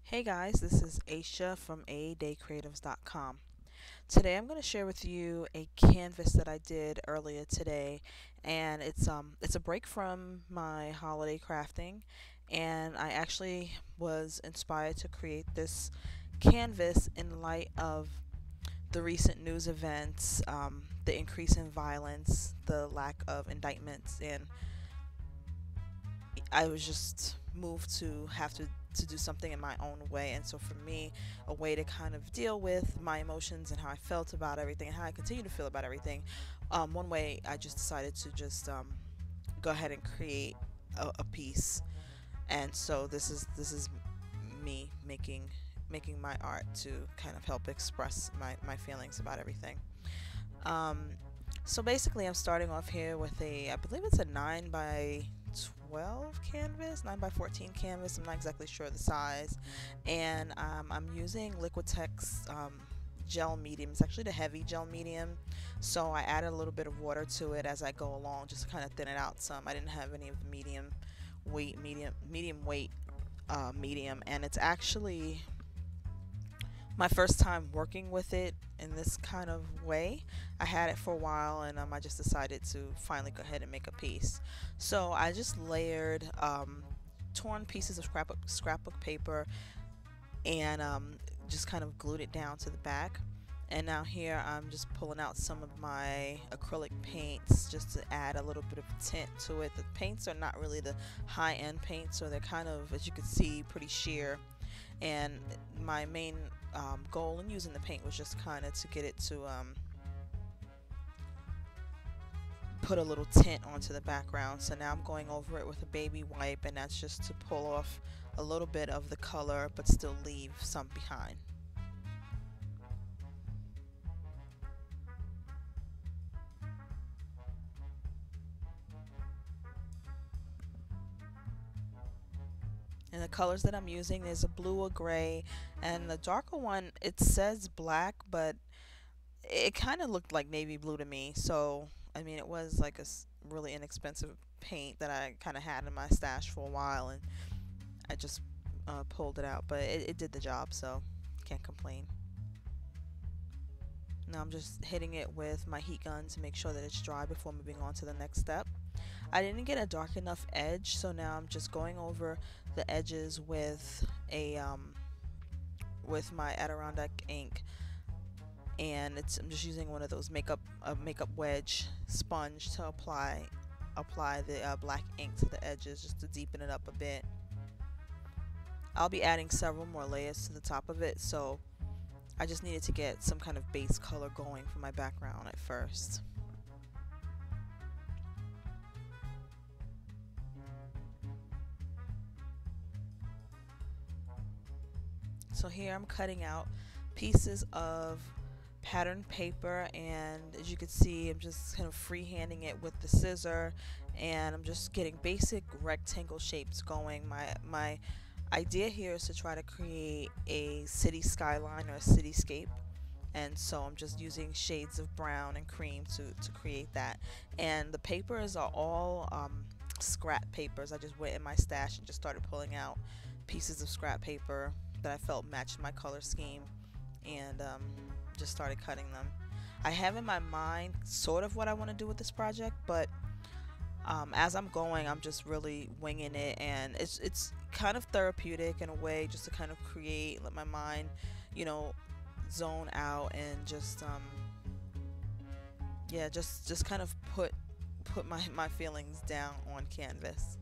Hey guys, this is Aisha from aadaycreatives.com. Today I'm going to share with you a canvas that I did earlier today, and it's a break from my holiday crafting, and I actually was inspired to create this canvas in light of the recent news events, the increase in violence, the lack of indictments, and I was just moved to have to do something in my own way. And so for me, a way to kind of deal with my emotions and how I felt about everything and how I continue to feel about everything, one way I just decided to just go ahead and create a piece. And so this is me making my art to kind of help express my feelings about everything. Um, so basically, I'm starting off here with I believe it's a 9 by 12 canvas, 9 by 14 canvas. I'm not exactly sure the size. And I'm using Liquitex gel medium. It's actually the heavy gel medium. So I added a little bit of water to it as I go along, just to kind of thin it out some. I didn't have any of the medium weight medium, and it's actually my first time working with it in this kind of way. I had it for a while, and I just decided to finally go ahead and make a piece. So I just layered torn pieces of scrapbook paper and just kind of glued it down to the back. And now here I'm just pulling out some of my acrylic paints just to add a little bit of tint to it. The paints are not really the high-end paints, so they're kind of, as you can see, pretty sheer. And my main goal in using the paint was just kind of to get it to put a little tint onto the background. So now I'm going over it with a baby wipe, and that's just to pull off a little bit of the color but still leave some behind. And the colors that I'm using is a blue, a gray, and the darker one, it says black, but it kind of looked like navy blue to me. So I mean, it was like a really inexpensive paint that I kind of had in my stash for a while, and I just pulled it out, but it did the job, so can't complain. Now I'm just hitting it with my heat gun to make sure that it's dry before moving on to the next step. I didn't get a dark enough edge, so now I'm just going over the edges with my Adirondack ink, and I'm just using one of those makeup wedge sponge to apply the black ink to the edges just to deepen it up a bit. I'll be adding several more layers to the top of it, so I just needed to get some kind of base color going for my background at first. So here I'm cutting out pieces of pattern paper, and as you can see, I'm just kind of freehanding it with the scissor, and I'm just getting basic rectangle shapes going. My idea here is to try to create a city skyline or a cityscape, and so I'm just using shades of brown and cream to create that. And the papers are all scrap papers. I just went in my stash and just started pulling out pieces of scrap paper that I felt matched my color scheme, and just started cutting them. I have in my mind sort of what I want to do with this project, but as I'm going, I'm just really winging it, and it's kind of therapeutic in a way, just to kind of create, let my mind, you know, zone out, and just yeah, just kind of put my feelings down on canvas.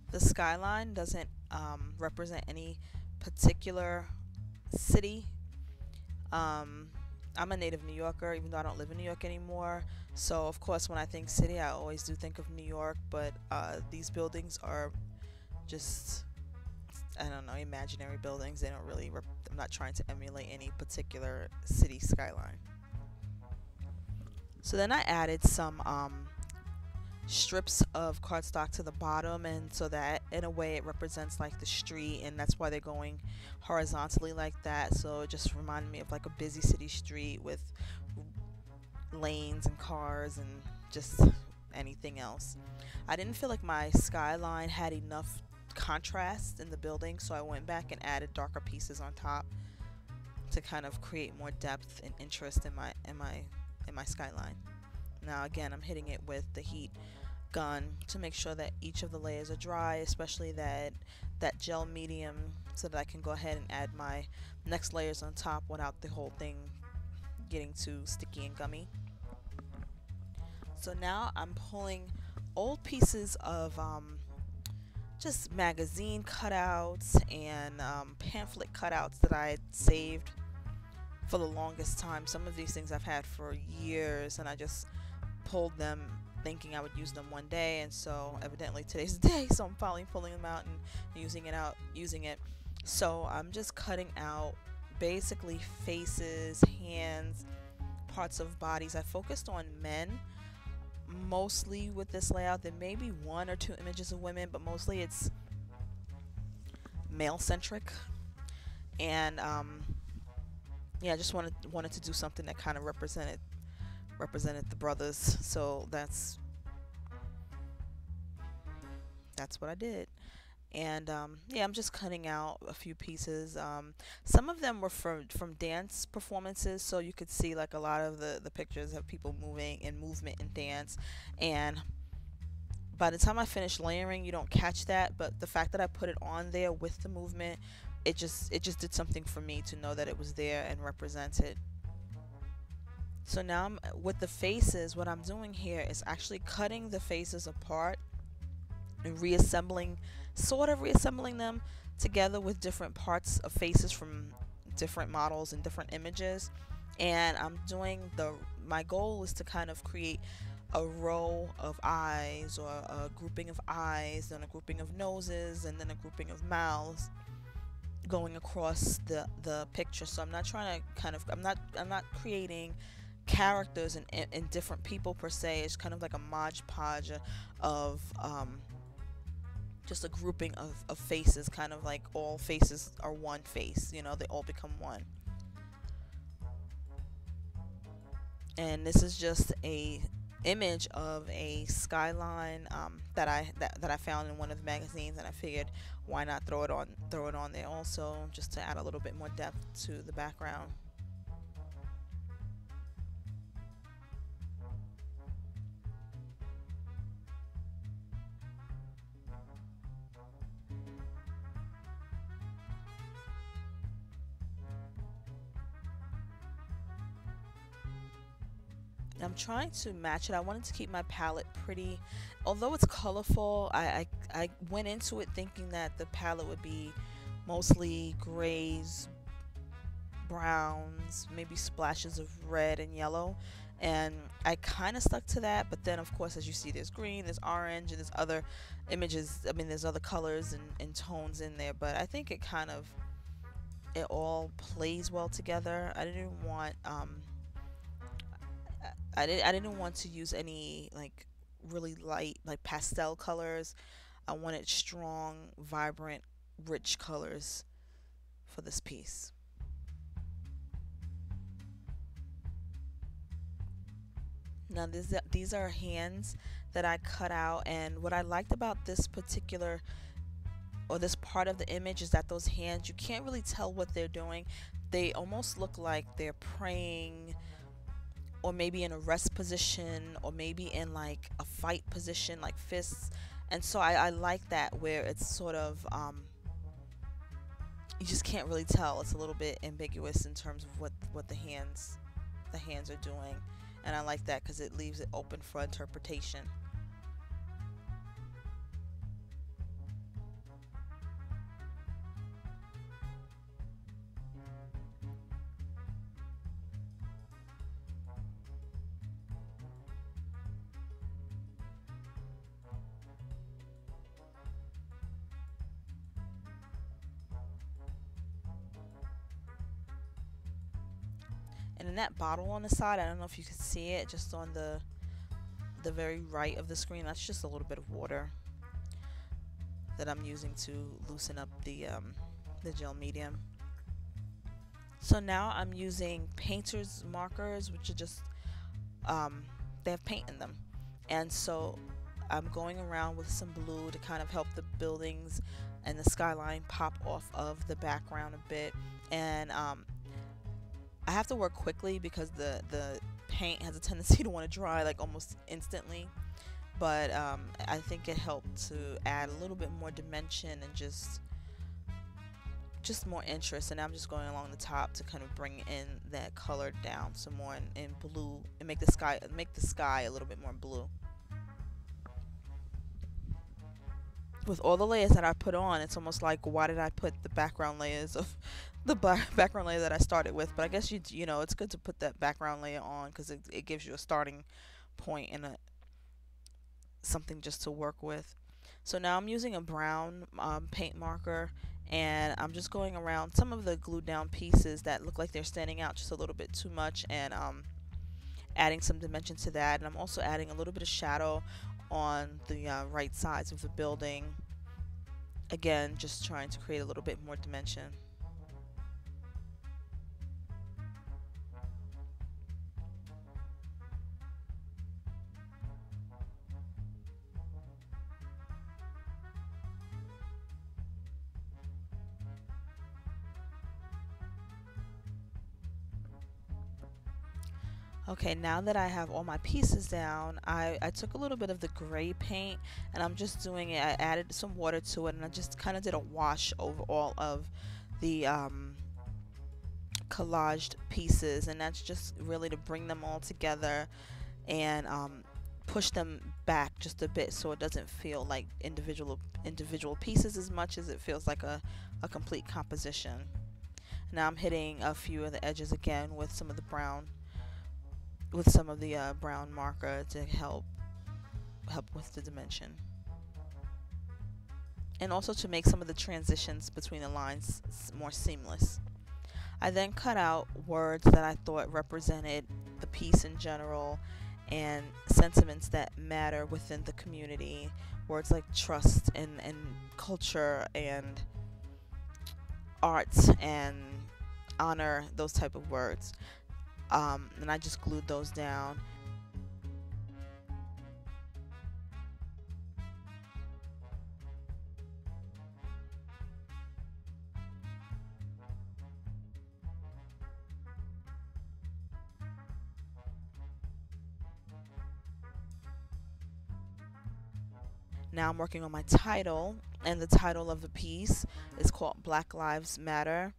The skyline doesn't represent any particular city. Um, I'm a native New Yorker, even though I don't live in New York anymore. So, of course, when I think city, I always do think of New York, but these buildings are just I don't know, imaginary buildings. They don't really, I'm not trying to emulate any particular city skyline. So then I added some strips of cardstock to the bottom, and so that in a way it represents like the street, and that's why they're going horizontally like that. So it just reminded me of like a busy city street with lanes and cars and just anything else. I didn't feel like my skyline had enough contrast in the building, so I went back and added darker pieces on top to kind of create more depth and interest in my skyline. Now again, I'm hitting it with the heat gun to make sure that each of the layers are dry, especially that gel medium, so that I can go ahead and add my next layers on top without the whole thing getting too sticky and gummy. So now I'm pulling old pieces of just magazine cutouts and pamphlet cutouts that I had saved for the longest time. Some of these things I've had for years, and I just pulled them thinking I would use them one day, and so evidently today's the day, so I'm finally pulling them out and using it. So I'm just cutting out basically faces, hands, parts of bodies. I focused on men mostly with this layout. There may be one or two images of women, but mostly it's male centric. And yeah, I just wanted to do something that kind of represented the brothers. So that's what I did. And yeah, I'm just cutting out a few pieces. Some of them were from dance performances, so you could see like a lot of the pictures of people moving in movement and dance. And by the time I finish layering, you don't catch that, but the fact that I put it on there with the movement, it just did something for me to know that it was there and represented. So now with the faces, what I'm doing here is actually cutting the faces apart and sort of reassembling them together with different parts of faces from different models and different images. And my goal is to kind of create a row of eyes, or a grouping of eyes, then a grouping of noses, and then a grouping of mouths going across the picture. So I'm not trying to I'm not creating characters and different people per se. It's kind of like a modge podge of just a grouping of faces, kind of like all faces are one face, they all become one. And this is just a image of a skyline that I found in one of the magazines, and I figured why not throw it on there also, just to add a little bit more depth to the background. I'm trying to match it. I wanted to keep my palette pretty. Although it's colorful, I went into it thinking that the palette would be mostly grays, browns, maybe splashes of red and yellow. And I kind of stuck to that, but then of course, as you see, there's green, there's orange, and there's other images. I mean, there's other colors and tones in there, but I think it all plays well together. I didn't want to use any like really light like pastel colors. I wanted strong, vibrant, rich colors for this piece. Now these are hands that I cut out, and what I liked about this particular or this part of the image is that those hands, you can't really tell what they're doing. They almost look like they're praying, or maybe in a rest position, or maybe in like a fight position, like fists. And so I like that, where it's sort of you just can't really tell. It's a little bit ambiguous in terms of what the hands are doing, and I like that because it leaves it open for interpretation. And in that bottle on the side, I don't know if you can see it, just on the very right of the screen, that's just a little bit of water that I'm using to loosen up the gel medium. So now I'm using painter's markers, which are just they have paint in them, and so I'm going around with some blue to kind of help the buildings and the skyline pop off of the background a bit. And I have to work quickly because the paint has a tendency to want to dry like almost instantly. But I think it helped to add a little bit more dimension and just more interest. And I'm just going along the top to kind of bring in that color down some more in blue and make the sky a little bit more blue. With all the layers that I put on, it's almost like, why did I put the background layers of the background layer that I started with? But I guess you know it's good to put that background layer on because it gives you a starting point and something just to work with. So now I'm using a brown paint marker, and I'm just going around some of the glued down pieces that look like they're standing out just a little bit too much, and adding some dimension to that. And I'm also adding a little bit of shadow on the right sides of the building. Again, just trying to create a little bit more dimension. Okay, now that I have all my pieces down, I took a little bit of the gray paint and I'm just doing it. I added some water to it and I just kind of did a wash over all of the collaged pieces, and that's just really to bring them all together and push them back just a bit so it doesn't feel like individual pieces as much as it feels like a complete composition. Now I'm hitting a few of the edges again with some of the brown brown marker to help with the dimension, and also to make some of the transitions between the lines more seamless. I then cut out words that I thought represented the piece in general and sentiments that matter within the community. Words like trust and culture and arts and honor, those type of words. And I just glued those down. Now I'm working on my title, and the title of the piece is called Black Lives Matter.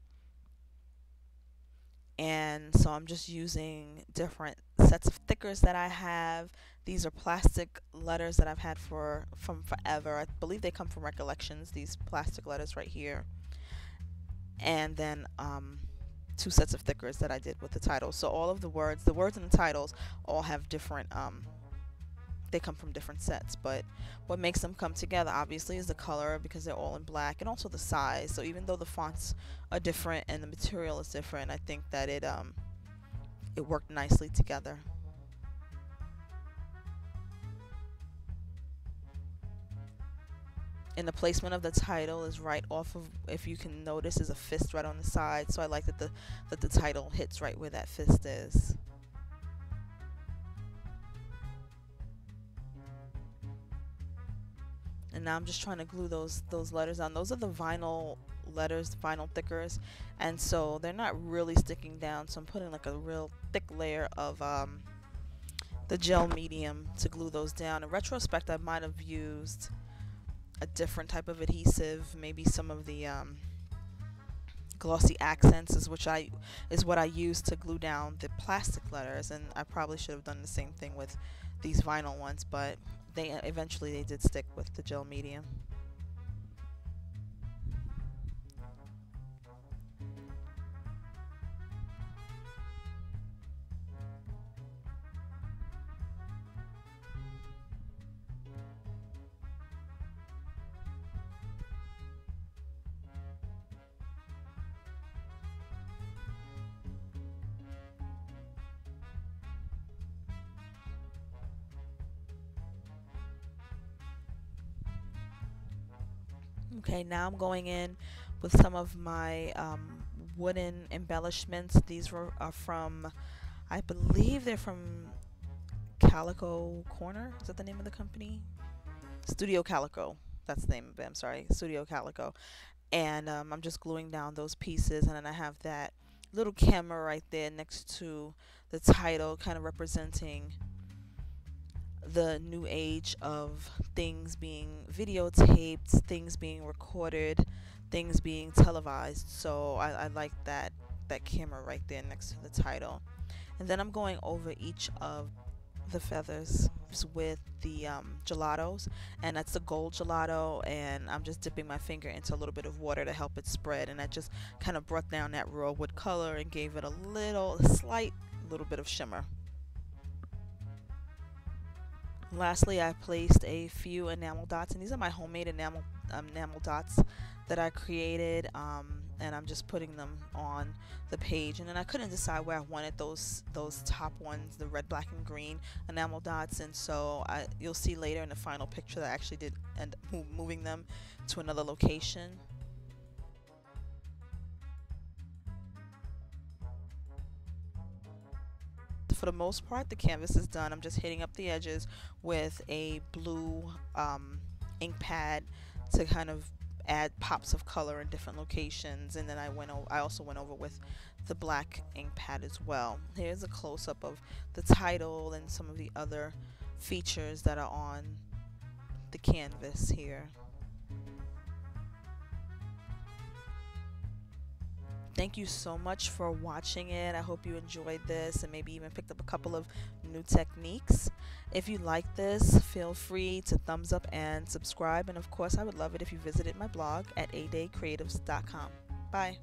And so I'm just using different sets of stickers that I have. These are plastic letters that I've had from forever. I believe they come from Recollections, these plastic letters right here. And then two sets of stickers that I did with the title. So all of the words and the titles all have different they come from different sets, but what makes them come together obviously is the color, because they're all in black, and also the size. So even though the fonts are different and the material is different, I think that it worked nicely together. And the placement of the title is right off of, if you can notice, is a fist right on the side. So I like that the title hits right where that fist is. And now I'm just trying to glue those letters on. Those are the vinyl letters, vinyl thickers, and so they're not really sticking down. So I'm putting like a real thick layer of the gel medium to glue those down. In retrospect, I might have used a different type of adhesive, maybe some of the glossy accents is what I use to glue down the plastic letters, and I probably should have done the same thing with these vinyl ones, but eventually they did stick with the gel medium. Okay, now I'm going in with some of my wooden embellishments. These are from, I believe they're from Calico Corner. Is that the name of the company? Studio Calico. That's the name of it. I'm sorry, Studio Calico. And I'm just gluing down those pieces, and then I have that little camera right there next to the title, kind of representing the new age of things being videotaped, things being recorded, things being televised. So I like that camera right there next to the title. And then I'm going over each of the feathers with the gelatos, and that's the gold gelato, and I'm just dipping my finger into a little bit of water to help it spread, and that just kind of brought down that raw wood color and gave it a slight little bit of shimmer. Lastly, I placed a few enamel dots, and these are my homemade enamel dots that I created, and I'm just putting them on the page. And then I couldn't decide where I wanted those top ones, the red, black, and green enamel dots, and so you'll see later in the final picture that I actually did end up moving them to another location. For the most part, the canvas is done. I'm just hitting up the edges with a blue ink pad to kind of add pops of color in different locations, and then I also went over with the black ink pad as well. Here's a close-up of the title and some of the other features that are on the canvas here. Thank you so much for watching it. I hope you enjoyed this and maybe even picked up a couple of new techniques. If you like this, feel free to thumbs up and subscribe. And of course, I would love it if you visited my blog at adaycreatives.com. Bye.